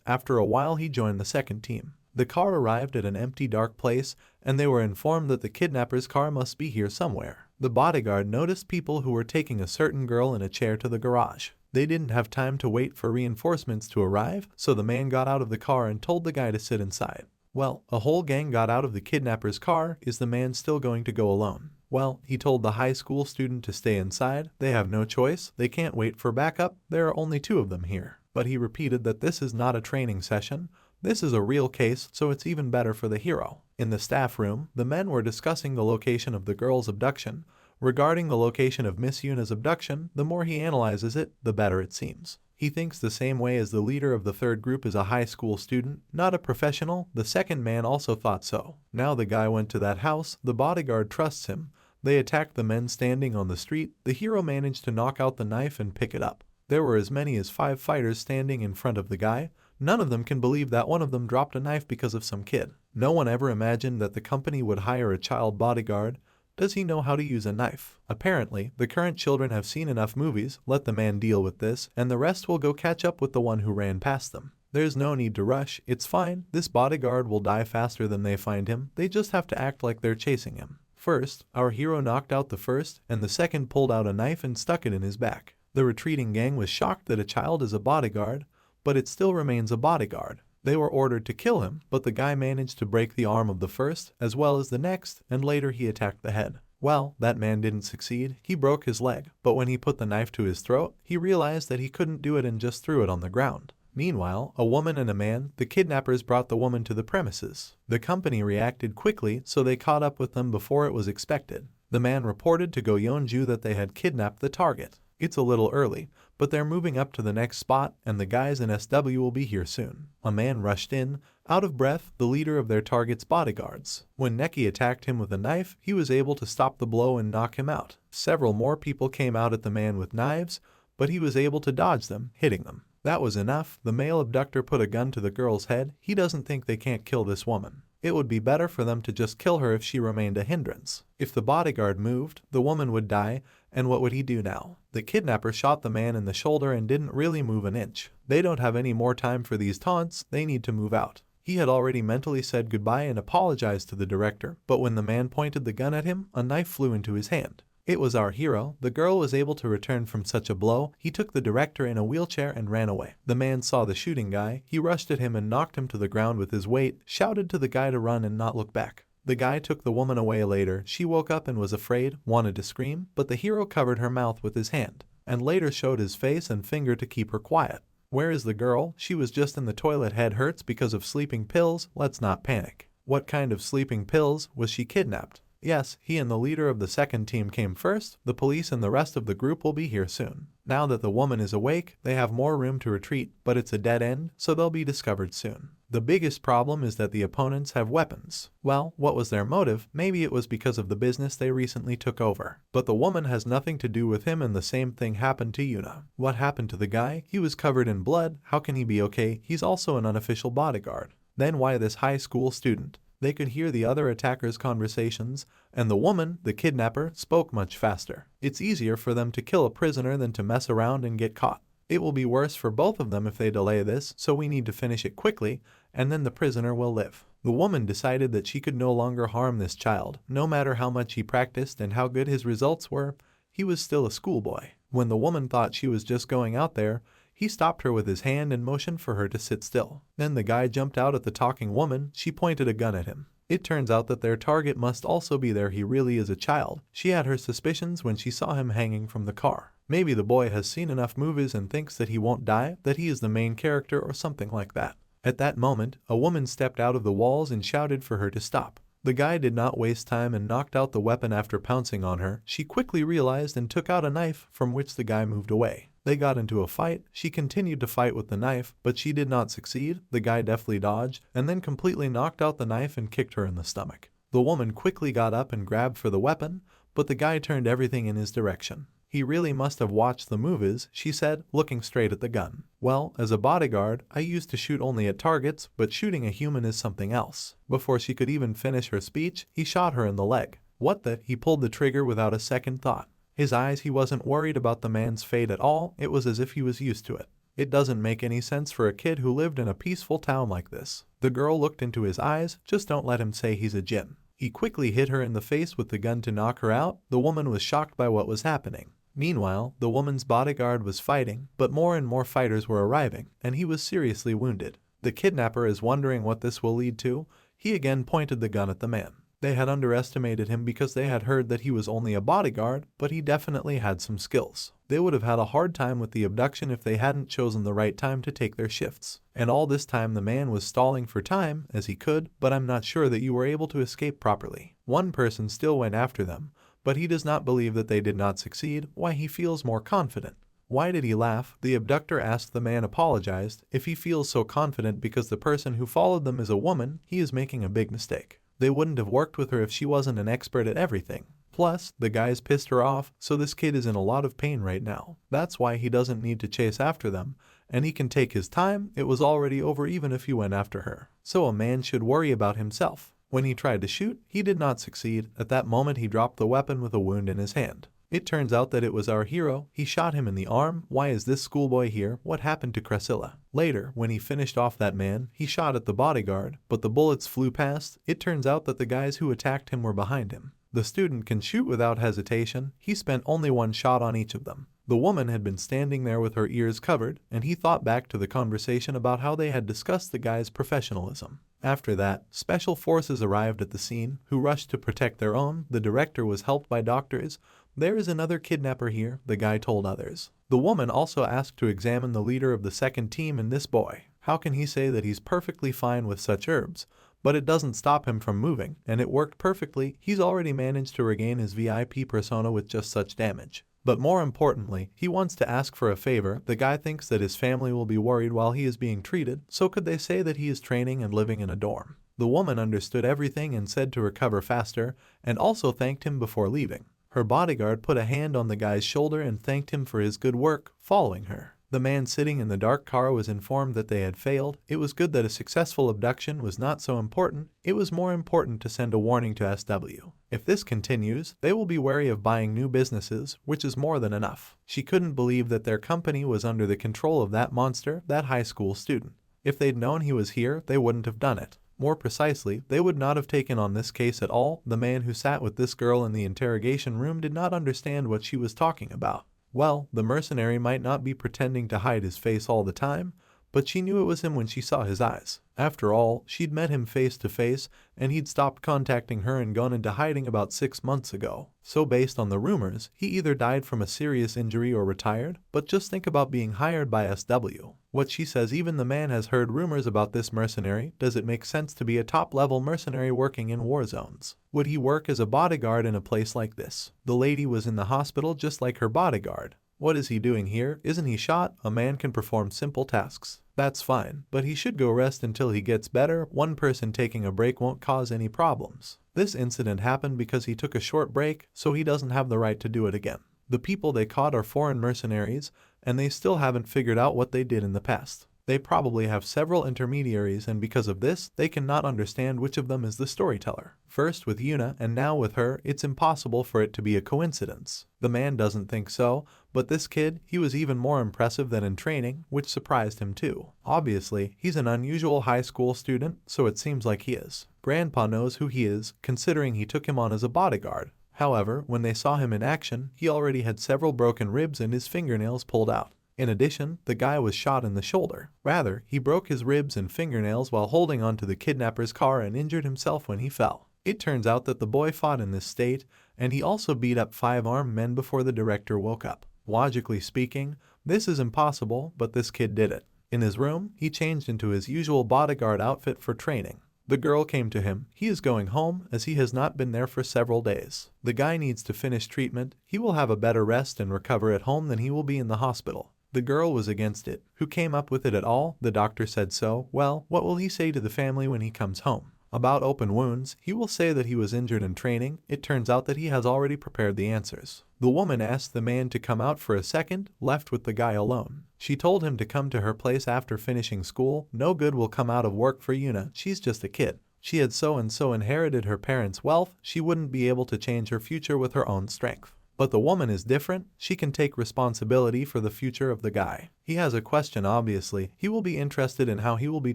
after a while he joined the second team. The car arrived at an empty dark place, and they were informed that the kidnapper's car must be here somewhere. The bodyguard noticed people who were taking a certain girl in a chair to the garage. They didn't have time to wait for reinforcements to arrive, so the man got out of the car and told the guy to sit inside. Well, a whole gang got out of the kidnapper's car. Is the man still going to go alone? Well, he told the high school student to stay inside. They have no choice. They can't wait for backup. There are only 2 of them here. But he repeated that this is not a training session. This is a real case, so it's even better for the hero. In the staff room, the men were discussing the location of the girl's abduction. Regarding the location of Miss Yuna's abduction, the more he analyzes it, the better it seems. He thinks the same way as the leader of the third group is a high school student, not a professional. The second man also thought so. Now the guy went to that house. The bodyguard trusts him. They attacked the men standing on the street. The hero managed to knock out the knife and pick it up. There were as many as 5 fighters standing in front of the guy. None of them can believe that one of them dropped a knife because of some kid. No one ever imagined that the company would hire a child bodyguard. Does he know how to use a knife? Apparently, the current children have seen enough movies. Let the man deal with this, and the rest will go catch up with the one who ran past them. There's no need to rush. It's fine. This bodyguard will die faster than they find him. They just have to act like they're chasing him. First, our hero knocked out the first, and the second pulled out a knife and stuck it in his back. The retreating gang was shocked that a child is a bodyguard, but it still remains a bodyguard. They were ordered to kill him, but the guy managed to break the arm of the first, as well as the next, and later he attacked the head. Well, that man didn't succeed. He broke his leg, but when he put the knife to his throat, he realized that he couldn't do it and just threw it on the ground. Meanwhile, a woman and a man, the kidnappers brought the woman to the premises. The company reacted quickly, so they caught up with them before it was expected. The man reported to Ijin that they had kidnapped the target. It's a little early, but they're moving up to the next spot and the guys in SW will be here soon. A man rushed in, out of breath, the leader of their target's bodyguards. When Neki attacked him with a knife, he was able to stop the blow and knock him out. Several more people came out at the man with knives, but he was able to dodge them, hitting them. That was enough. The male abductor put a gun to the girl's head. He doesn't think they can't kill this woman. It would be better for them to just kill her if she remained a hindrance. If the bodyguard moved, the woman would die, and what would he do now? The kidnapper shot the man in the shoulder and didn't really move an inch. They don't have any more time for these taunts, they need to move out. He had already mentally said goodbye and apologized to the director, but when the man pointed the gun at him, a knife flew into his hand. It was our hero. The girl was able to return from such a blow. He took the director in a wheelchair and ran away. The man saw the shooting guy. He rushed at him and knocked him to the ground with his weight, shouted to the guy to run and not look back. The guy took the woman away later. She woke up and was afraid, wanted to scream, but the hero covered her mouth with his hand, and later showed his face and finger to keep her quiet. Where is the girl? She was just in the toilet. Head hurts because of sleeping pills. Let's not panic. What kind of sleeping pills? Was she kidnapped? Yes, he and the leader of the second team came first. The police and the rest of the group will be here soon. Now that the woman is awake, they have more room to retreat, but it's a dead end, so they'll be discovered soon. The biggest problem is that the opponents have weapons. Well, what was their motive? Maybe it was because of the business they recently took over. But the woman has nothing to do with him, and the same thing happened to Yuna. What happened to the guy? He was covered in blood. How can he be okay? He's also an unofficial bodyguard. Then why this high school student? They could hear the other attackers' conversations, and the woman, the kidnapper, spoke much faster. It's easier for them to kill a prisoner than to mess around and get caught. It will be worse for both of them if they delay this, so we need to finish it quickly, and then the prisoner will live. The woman decided that she could no longer harm this child. No matter how much he practiced and how good his results were, he was still a schoolboy. When the woman thought she was just going out there, he stopped her with his hand and motioned for her to sit still. Then the guy jumped out at the talking woman. She pointed a gun at him. It turns out that their target must also be there. He really is a child. She had her suspicions when she saw him hanging from the car. Maybe the boy has seen enough movies and thinks that he won't die, that he is the main character or something like that. At that moment, a woman stepped out of the walls and shouted for her to stop. The guy did not waste time and knocked out the weapon after pouncing on her. She quickly realized and took out a knife, from which the guy moved away. They got into a fight. She continued to fight with the knife, but she did not succeed. The guy deftly dodged and then completely knocked out the knife and kicked her in the stomach. The woman quickly got up and grabbed for the weapon, but the guy turned everything in his direction. He really must have watched the movies, she said, looking straight at the gun. Well, as a bodyguard, I used to shoot only at targets, but shooting a human is something else. Before she could even finish her speech, he shot her in the leg. What the? He pulled the trigger without a second thought. His eyes, he wasn't worried about the man's fate at all. It was as if he was used to it. It doesn't make any sense for a kid who lived in a peaceful town like this. The girl looked into his eyes. Just don't let him say he's a djinn. He quickly hit her in the face with the gun to knock her out. The woman was shocked by what was happening. Meanwhile, the woman's bodyguard was fighting, but more and more fighters were arriving, and he was seriously wounded. The kidnapper is wondering what this will lead to. He again pointed the gun at the man. They had underestimated him because they had heard that he was only a bodyguard, but he definitely had some skills. They would have had a hard time with the abduction if they hadn't chosen the right time to take their shifts. And all this time the man was stalling for time, as he could, but I'm not sure that you were able to escape properly. One person still went after them, but he does not believe that they did not succeed. Why? He feels more confident. Why did he laugh? The abductor asked. The man apologized. If he feels so confident because the person who followed them is a woman, he is making a big mistake. They wouldn't have worked with her if she wasn't an expert at everything. Plus, the guys pissed her off, so this kid is in a lot of pain right now. That's why he doesn't need to chase after them, and he can take his time. It was already over even if he went after her. So a man should worry about himself. When he tried to shoot, he did not succeed. At that moment he dropped the weapon with a wound in his hand. It turns out that it was our hero. He shot him in the arm. Why is this schoolboy here? What happened to Cressilla? Later, when he finished off that man, he shot at the bodyguard, but the bullets flew past. It turns out that the guys who attacked him were behind him. The student can shoot without hesitation. He spent only one shot on each of them. The woman had been standing there with her ears covered, and he thought back to the conversation about how they had discussed the guy's professionalism. After that, special forces arrived at the scene, who rushed to protect their own. The director was helped by doctors. There is another kidnapper here, the guy told others. The woman also asked to examine the leader of the second team and this boy. How can he say that he's perfectly fine with such herbs? But it doesn't stop him from moving, and it worked perfectly. He's already managed to regain his VIP persona with just such damage. But more importantly, he wants to ask for a favor. The guy thinks that his family will be worried while he is being treated, so could they say that he is training and living in a dorm? The woman understood everything and said to recover faster, and also thanked him before leaving. Her bodyguard put a hand on the guy's shoulder and thanked him for his good work, following her. The man sitting in the dark car was informed that they had failed. It was good that a successful abduction was not so important. It was more important to send a warning to SW. If this continues, they will be wary of buying new businesses, which is more than enough. She couldn't believe that their company was under the control of that monster, that high school student. If they'd known he was here, they wouldn't have done it. More precisely, they would not have taken on this case at all. The man who sat with this girl in the interrogation room did not understand what she was talking about. Well, the mercenary might not be pretending to hide his face all the time, but she knew it was him when she saw his eyes. After all, she'd met him face to face, and he'd stopped contacting her and gone into hiding about 6 months ago. So based on the rumors, he either died from a serious injury or retired, but just think about being hired by SW. What she says, even the man has heard rumors about this mercenary. Does it make sense to be a top-level mercenary working in war zones? Would he work as a bodyguard in a place like this? The lady was in the hospital just like her bodyguard. What is he doing here? Isn't he shot? A man can perform simple tasks. That's fine, but he should go rest until he gets better. One person taking a break won't cause any problems. This incident happened because he took a short break, so he doesn't have the right to do it again. The people they caught are foreign mercenaries, and they still haven't figured out what they did in the past. They probably have several intermediaries, and because of this, they cannot understand which of them is the storyteller. First with Yuna and now with her, it's impossible for it to be a coincidence. The man doesn't think so, but this kid, he was even more impressive than in training, which surprised him too. Obviously, he's an unusual high school student, so it seems like he is. Grandpa knows who he is, considering he took him on as a bodyguard. However, when they saw him in action, he already had several broken ribs and his fingernails pulled out. In addition, the guy was shot in the shoulder. Rather, he broke his ribs and fingernails while holding onto the kidnapper's car and injured himself when he fell. It turns out that the boy fought in this state, and he also beat up 5 armed men before the director woke up. Logically speaking, this is impossible, but this kid did it. In his room, he changed into his usual bodyguard outfit for training. The girl came to him. He is going home as he has not been there for several days. The guy needs to finish treatment. He will have a better rest and recover at home than he will be in the hospital. The girl was against it. Who came up with it at all? The doctor said so. Well, what will he say to the family when he comes home? About open wounds, he will say that he was injured in training. It turns out that he has already prepared the answers. The woman asked the man to come out for a second, left with the guy alone. She told him to come to her place after finishing school. No good will come out of work for Yuna. She's just a kid. She had so inherited her parents' wealth. She wouldn't be able to change her future with her own strength. But the woman is different. She can take responsibility for the future of the guy. He has a question, obviously. He will be interested in how he will be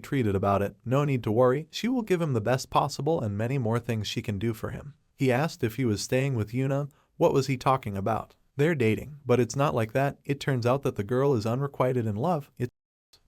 treated about it. No need to worry. She will give him the best possible and many more things she can do for him. He asked if he was staying with Yuna. What was he talking about? They're dating, but it's not like that. It turns out that the girl is unrequited in love.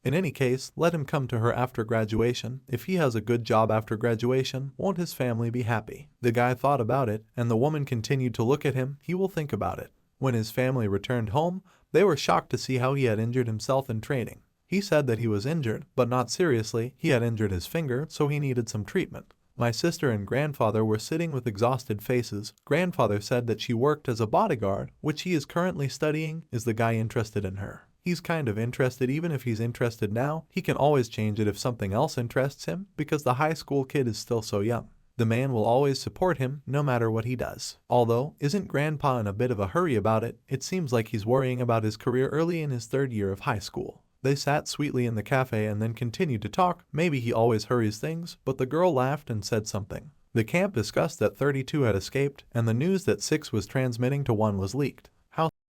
In any case, let him come to her after graduation. If he has a good job after graduation, won't his family be happy? The guy thought about it, and the woman continued to look at him. He will think about it. When his family returned home, they were shocked to see how he had injured himself in training. He said that he was injured, but not seriously. He had injured his finger, so he needed some treatment. My sister and grandfather were sitting with exhausted faces. Grandfather said that she worked as a bodyguard, which he is currently studying. Is the guy interested in her? He's kind of interested. Even if he's interested now, he can always change it if something else interests him, because the high school kid is still so young. The man will always support him, no matter what he does. Although, isn't Grandpa in a bit of a hurry about it? It seems like he's worrying about his career early in his 3rd year of high school. They sat sweetly in the cafe and then continued to talk. Maybe he always hurries things, but the girl laughed and said something. The camp discussed that 32 had escaped, and the news that 6 was transmitting to 1 was leaked.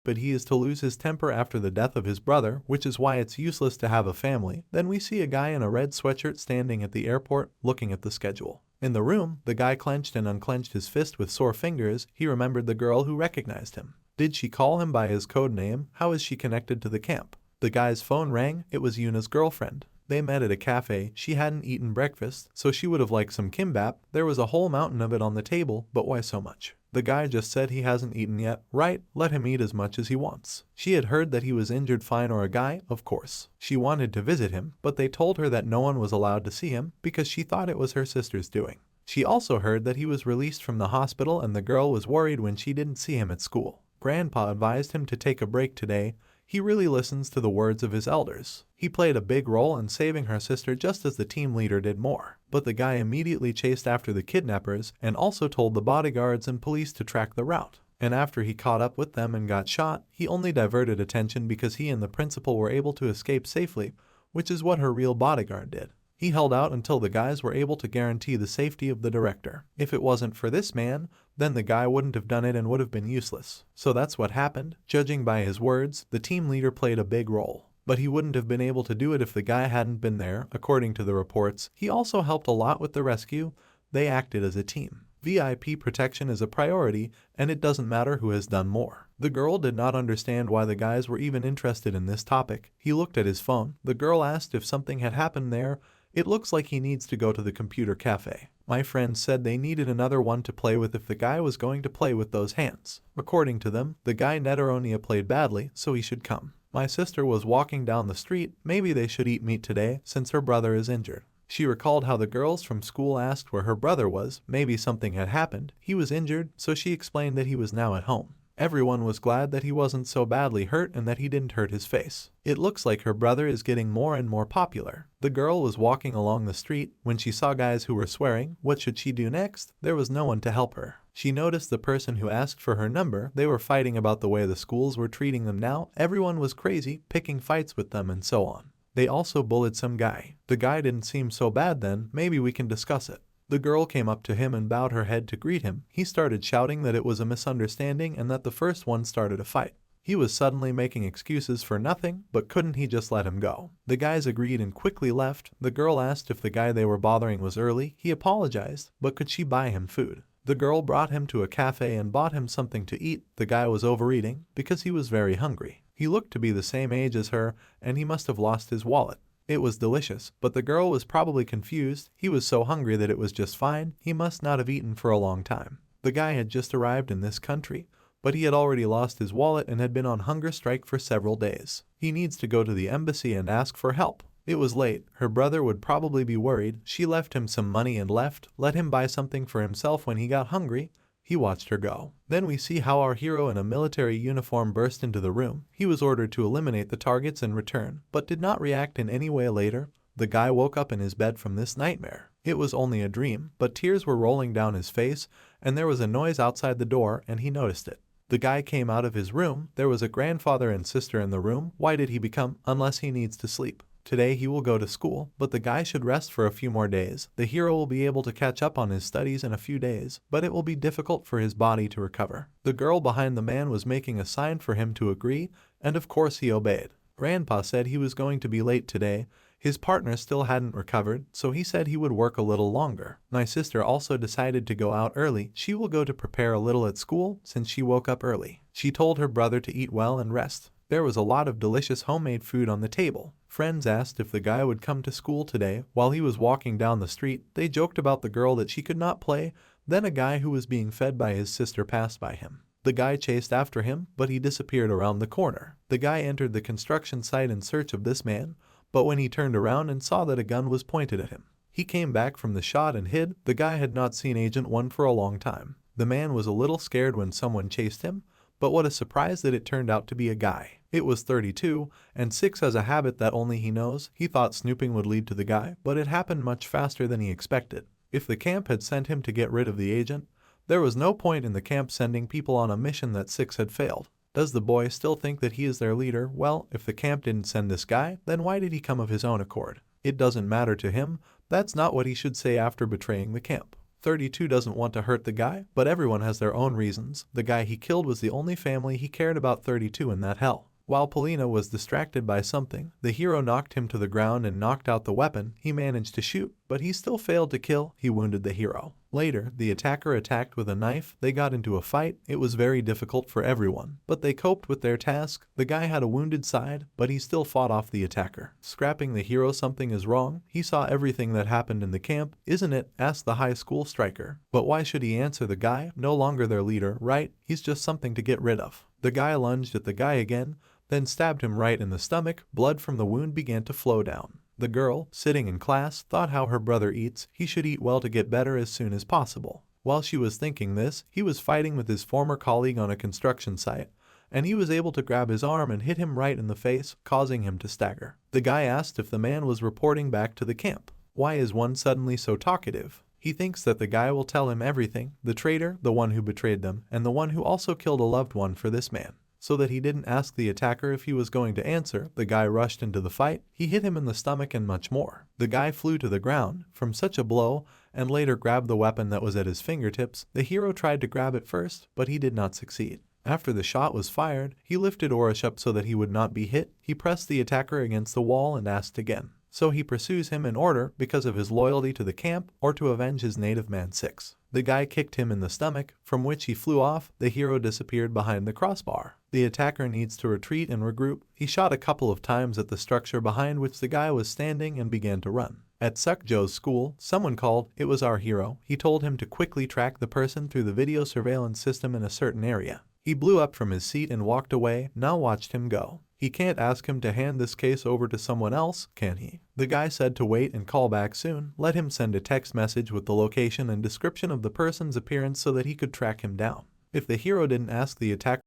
But he is to lose his temper after the death of his brother, which is why it's useless to have a family. Then we see a guy in a red sweatshirt standing at the airport, looking at the schedule. In the room, the guy clenched and unclenched his fist with sore fingers. He remembered the girl who recognized him. Did she call him by his code name? How is she connected to the camp? The guy's phone rang. It was Yuna's girlfriend. They met at a cafe. She hadn't eaten breakfast, so she would have liked some kimbap. There was a whole mountain of it on the table, but why so much? The guy just said he hasn't eaten yet. Right, let him eat as much as he wants. She had heard that he was injured fine or a guy, of course. She wanted to visit him, but they told her that no one was allowed to see him because she thought it was her sister's doing. She also heard that he was released from the hospital and the girl was worried when she didn't see him at school. Grandpa advised him to take a break today. He really listens to the words of his elders. He played a big role in saving her sister just as the team leader did more. But the guy immediately chased after the kidnappers and also told the bodyguards and police to track the route. And after he caught up with them and got shot, he only diverted attention because he and the principal were able to escape safely, which is what her real bodyguard did. He held out until the guys were able to guarantee the safety of the director. If it wasn't for this man, then the guy wouldn't have done it and would have been useless. So that's what happened. Judging by his words, the team leader played a big role. But he wouldn't have been able to do it if the guy hadn't been there, according to the reports. He also helped a lot with the rescue. They acted as a team. VIP protection is a priority, and it doesn't matter who has done more. The girl did not understand why the guys were even interested in this topic. He looked at his phone. The girl asked if something had happened there. It looks like he needs to go to the computer cafe. My friends said they needed another one to play with if the guy was going to play with those hands. According to them, the guy Netaronia played badly, so he should come. My sister was walking down the street. Maybe they should eat meat today since her brother is injured. She recalled how the girls from school asked where her brother was. Maybe something had happened. He was injured, so she explained that he was now at home. Everyone was glad that he wasn't so badly hurt and that he didn't hurt his face. It looks like her brother is getting more and more popular. The girl was walking along the street when she saw guys who were swearing. What should she do next? There was no one to help her. She noticed the person who asked for her number. They were fighting about the way the schools were treating them now. Everyone was crazy, picking fights with them and so on. They also bullied some guy. The guy didn't seem so bad then. Maybe we can discuss it. The girl came up to him and bowed her head to greet him. He started shouting that it was a misunderstanding and that the first one started a fight. He was suddenly making excuses for nothing, but couldn't he just let him go? The guys agreed and quickly left. The girl asked if the guy they were bothering was early. He apologized, but could she buy him food? The girl brought him to a cafe and bought him something to eat. The guy was overeating because he was very hungry. He looked to be the same age as her, and he must have lost his wallet. It was delicious, but the girl was probably confused. He was so hungry that it was just fine. He must not have eaten for a long time. The guy had just arrived in this country, but he had already lost his wallet and had been on hunger strike for several days. He needs to go to the embassy and ask for help. It was late. Her brother would probably be worried. She left him some money and left, let him buy something for himself when he got hungry. He watched her go. Then we see how our hero in a military uniform burst into the room. He was ordered to eliminate the targets and return, but did not react in any way later. The guy woke up in his bed from this nightmare. It was only a dream, but tears were rolling down his face, and there was a noise outside the door, and he noticed it. The guy came out of his room. There was a grandfather and sister in the room. Why did he become? Unless he needs to sleep. Today he will go to school, but the guy should rest for a few more days. The hero will be able to catch up on his studies in a few days, but it will be difficult for his body to recover. The girl behind the man was making a sign for him to agree, and of course he obeyed. Grandpa said he was going to be late today. His partner still hadn't recovered, so he said he would work a little longer. My sister also decided to go out early. She will go to prepare a little at school since she woke up early. She told her brother to eat well and rest. There was a lot of delicious homemade food on the table. Friends asked if the guy would come to school today. While he was walking down the street, they joked about the girl that she could not play. Then a guy who was being fed by his sister passed by him. The guy chased after him, but he disappeared around the corner. The guy entered the construction site in search of this man, but when he turned around and saw that a gun was pointed at him, he came back from the shot and hid. The guy had not seen Agent 1 for a long time. The man was a little scared when someone chased him, but what a surprise that it turned out to be a guy. It was 32, and 6 has a habit that only he knows. He thought snooping would lead to the guy, but it happened much faster than he expected. If the camp had sent him to get rid of the agent, there was no point in the camp sending people on a mission that 6 had failed. Does the boy still think that he is their leader? Well, if the camp didn't send this guy, then why did he come of his own accord? It doesn't matter to him. That's not what he should say after betraying the camp. 32 doesn't want to hurt the guy, but everyone has their own reasons. The guy he killed was the only family he cared about. 32 in that hell. While Polina was distracted by something, the hero knocked him to the ground and knocked out the weapon. He managed to shoot, but he still failed to kill. He wounded the hero. Later, the attacker attacked with a knife, they got into a fight, it was very difficult for everyone, but they coped with their task. The guy had a wounded side, but he still fought off the attacker. Scrapping the hero, something is wrong, he saw everything that happened in the camp, isn't it? Asked the high school striker. But why should he answer the guy? No longer their leader, right? He's just something to get rid of. The guy lunged at the guy again, then stabbed him right in the stomach, blood from the wound began to flow down. The girl, sitting in class, thought how her brother eats, he should eat well to get better as soon as possible. While she was thinking this, he was fighting with his former colleague on a construction site, and he was able to grab his arm and hit him right in the face, causing him to stagger. The guy asked if the man was reporting back to the camp. Why is one suddenly so talkative? He thinks that the guy will tell him everything, the traitor, the one who betrayed them, and the one who also killed a loved one for this man. So that he didn't ask the attacker if he was going to answer, the guy rushed into the fight, he hit him in the stomach and much more. The guy flew to the ground from such a blow and later grabbed the weapon that was at his fingertips. The hero tried to grab it first, but he did not succeed. After the shot was fired, he lifted Orish up so that he would not be hit, he pressed the attacker against the wall and asked again. So he pursues him in order because of his loyalty to the camp or to avenge his native man 6. The guy kicked him in the stomach, from which he flew off, the hero disappeared behind the crossbar. The attacker needs to retreat and regroup. He shot a couple of times at the structure behind which the guy was standing and began to run. At Suk-jo's school, someone called, it was our hero. He told him to quickly track the person through the video surveillance system in a certain area. He blew up from his seat and walked away, now watched him go. He can't ask him to hand this case over to someone else, can he? The guy said to wait and call back soon, let him send a text message with the location and description of the person's appearance so that he could track him down. If the hero didn't ask the attacker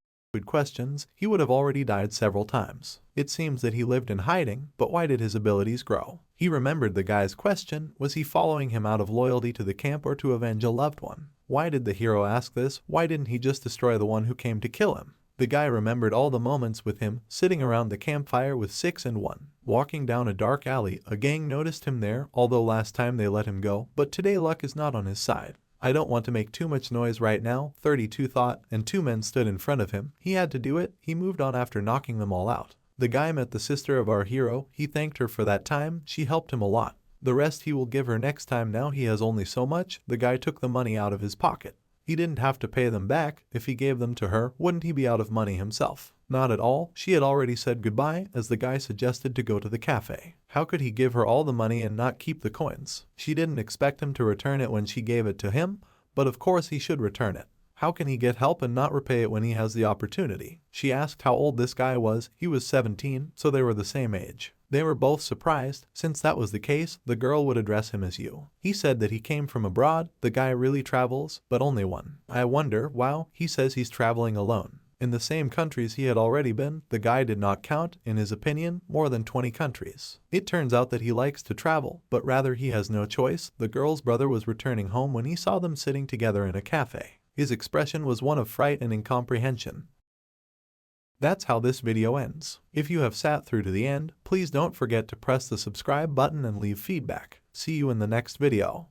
questions, he would have already died several times. It seems that he lived in hiding, but why did his abilities grow? He remembered the guy's question, was he following him out of loyalty to the camp or to avenge a loved one? Why did the hero ask this? Why didn't he just destroy the one who came to kill him? The guy remembered all the moments with him, sitting around the campfire with 6 and 1. Walking down a dark alley, a gang noticed him there, although last time they let him go, but today luck is not on his side. I don't want to make too much noise right now, 32 thought, and 2 men stood in front of him. He had to do it, he moved on after knocking them all out. The guy met the sister of our hero, he thanked her for that time, she helped him a lot. The rest he will give her next time, now he has only so much. The guy took the money out of his pocket. He didn't have to pay them back. If he gave them to her, wouldn't he be out of money himself? Not at all. She had already said goodbye as the guy suggested to go to the cafe. How could he give her all the money and not keep the coins? She didn't expect him to return it when she gave it to him, but of course he should return it. How can he get help and not repay it when he has the opportunity? She asked how old this guy was. He was 17, so they were the same age. They were both surprised. Since that was the case, the girl would address him as you. He said that he came from abroad. The guy really travels, but only one. I wonder, wow, he says he's traveling alone. In the same countries he had already been, the guy did not count, in his opinion, more than 20 countries. It turns out that he likes to travel, but rather he has no choice. The girl's brother was returning home when he saw them sitting together in a cafe. His expression was one of fright and incomprehension. That's how this video ends. If you have sat through to the end, please don't forget to press the subscribe button and leave feedback. See you in the next video.